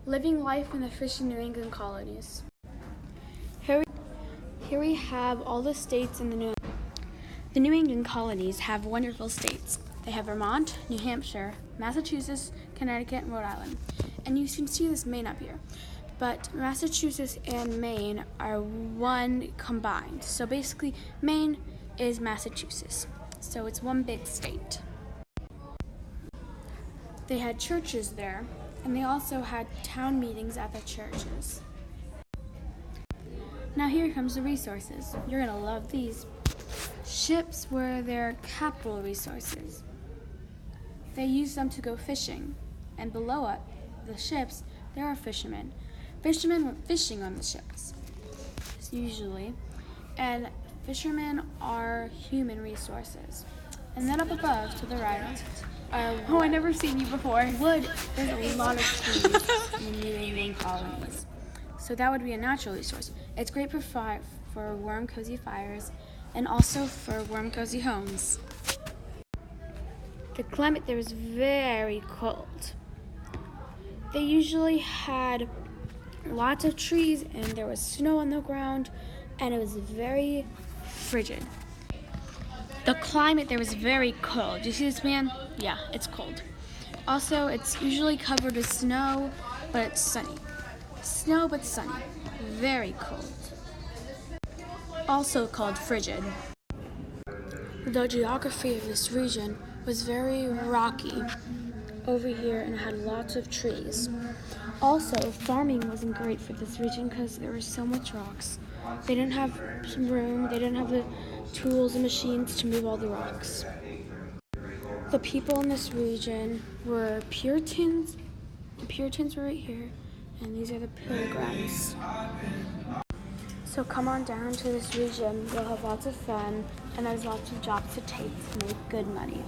Living life in the fish and New England colonies. Here we have all the states in the New England colonies have wonderful states. They have Vermont, New Hampshire, Massachusetts, Connecticut, and Rhode Island. And you can see this Maine up here. But Massachusetts and Maine are one combined. So basically, Maine is Massachusetts. So it's one big state. They had churches there, and they also had town meetings at the churches. Now here comes the resources. You're gonna love these. Ships were their capital resources. They used them to go fishing, and below it, the ships, there are fishermen. Fishermen went fishing on the ships, usually, and fishermen are human resources. And then up above, to the right, Oh, I never seen you before. Wood. There's a lot of trees in the New England colonies. So that would be a natural resource. It's great for warm, cozy fires and also for warm, cozy homes. The climate there was very cold. They usually had lots of trees and there was snow on the ground and it was very frigid. The climate there was very cold. Do you see this man? Yeah, it's cold. Also, it's usually covered with snow, but it's sunny. Snow, but sunny. Very cold. Also called frigid. The geography of this region was very rocky over here and had lots of trees. Also, farming wasn't great for this region because there was so much rocks. They didn't have some room, they didn't have the tools and machines to move all the rocks. The people in this region were Puritans. The Puritans were right here, and these are the Pilgrims. So come on down to this region, you'll have lots of fun, and there's lots of jobs to take to make good money.